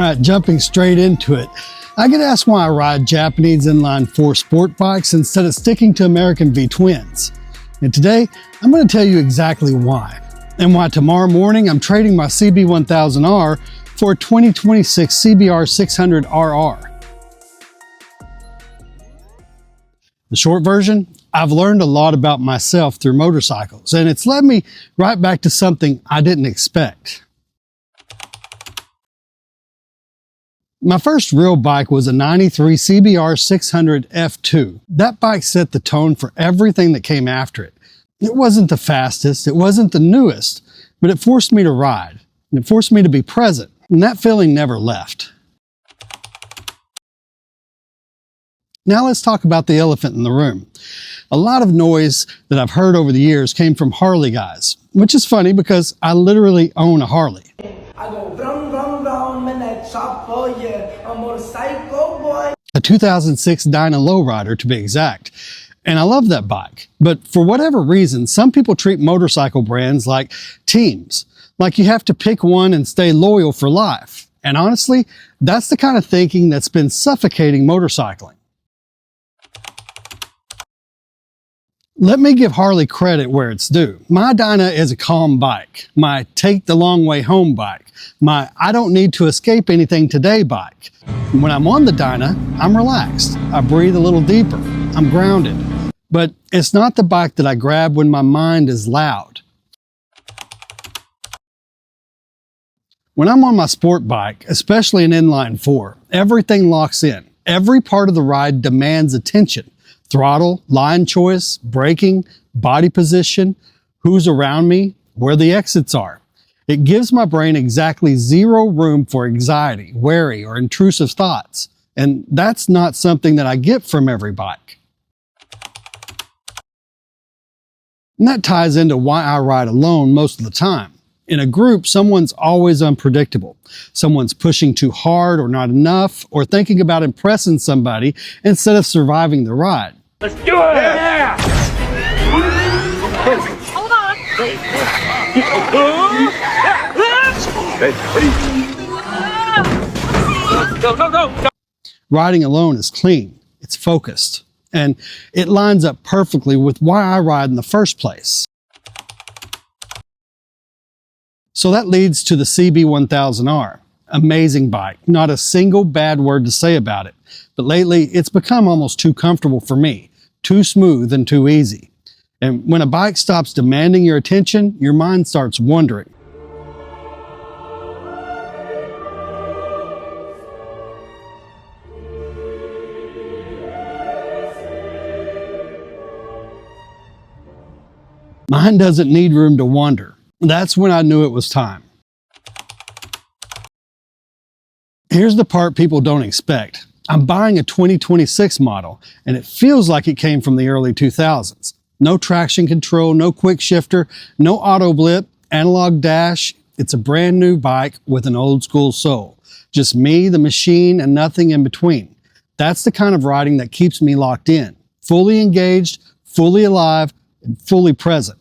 right, jumping straight into it. I get asked why I ride Japanese inline-4 sport bikes instead of sticking to American V-twins. And today, I'm going to tell you exactly why. And why tomorrow morning I'm trading my CB1000R for a 2026 CBR600RR. The short version, I've learned a lot about myself through motorcycles, and it's led me right back to something I didn't expect. My first real bike was a '93 CBR600 F2. That bike set the tone for everything that came after it. It wasn't the fastest, it wasn't the newest, but it forced me to ride. It forced me to be present, and that feeling never left. Now let's talk about the elephant in the room. A lot of noise that I've heard over the years came from Harley guys, which is funny because I literally own a Harley. I go vroom, vroom, vroom in that chopper, yeah, I'm a motorcycle boy. A 2006 Dyna Low Rider to be exact. And I love that bike. But for whatever reason, some people treat motorcycle brands like teams. Like you have to pick one and stay loyal for life. And honestly, that's the kind of thinking that's been suffocating motorcycling. Let me give Harley credit where it's due. My Dyna is a calm bike, my take the long way home bike, my I don't need to escape anything today bike. When I'm on the Dyna, I'm relaxed. I breathe a little deeper. I'm grounded. But it's not the bike that I grab when my mind is loud. When I'm on my sport bike, especially an inline-4, everything locks in. Every part of the ride demands attention. Throttle, line choice, braking, body position, who's around me, where the exits are. It gives my brain exactly zero room for anxiety, worry, or intrusive thoughts. And that's not something that I get from every bike. And that ties into why I ride alone most of the time. In a group, someone's always unpredictable. Someone's pushing too hard or not enough, or thinking about impressing somebody instead of surviving the ride. Let's do it! Yeah! Hold on. Go. Riding alone is clean, it's focused, and it lines up perfectly with why I ride in the first place. So that leads to the CB1000R. Amazing bike, not a single bad word to say about it. But lately, it's become almost too comfortable for me, too smooth and too easy. And when a bike stops demanding your attention, your mind starts wandering. Mine doesn't need room to wander. That's when I knew it was time. Here's the part people don't expect. I'm buying a 2026 model, and it feels like it came from the early 2000s. No traction control, no quick shifter, no auto blip, analog dash. It's a brand new bike with an old school soul. Just me, the machine, and nothing in between. That's the kind of riding that keeps me locked in, fully engaged, fully alive, and fully present.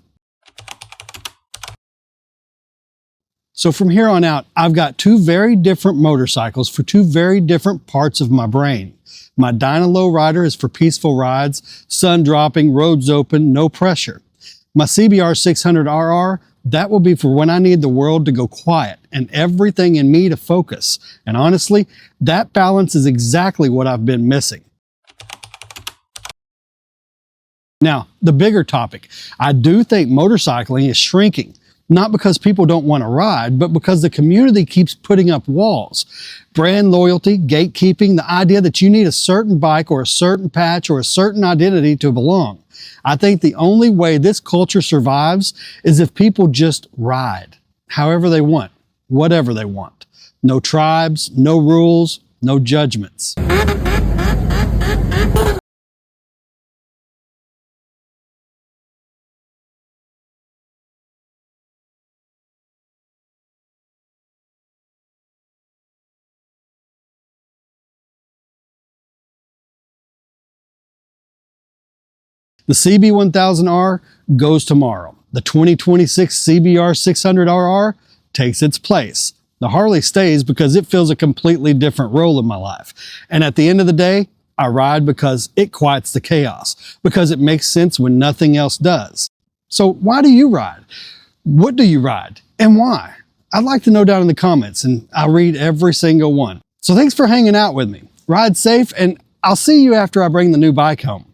So from here on out, I've got two very different motorcycles for two very different parts of my brain. My Dyna Low Rider is for peaceful rides, sun dropping, roads open, no pressure. My CBR600RR, that will be for when I need the world to go quiet and everything in me to focus. And honestly, that balance is exactly what I've been missing. Now, the bigger topic. I do think motorcycling is shrinking. Not because people don't want to ride, but because the community keeps putting up walls. Brand loyalty, gatekeeping, the idea that you need a certain bike or a certain patch or a certain identity to belong. I think the only way this culture survives is if people just ride, however they want, whatever they want. No tribes, no rules, no judgments. The CB1000R goes tomorrow. The 2026 CBR600RR takes its place. The Harley stays because it fills a completely different role in my life. And at the end of the day, I ride because it quiets the chaos, because it makes sense when nothing else does. So why do you ride? What do you ride and why? I'd like to know down in the comments, and I'll read every single one. So thanks for hanging out with me. Ride safe, and I'll see you after I bring the new bike home.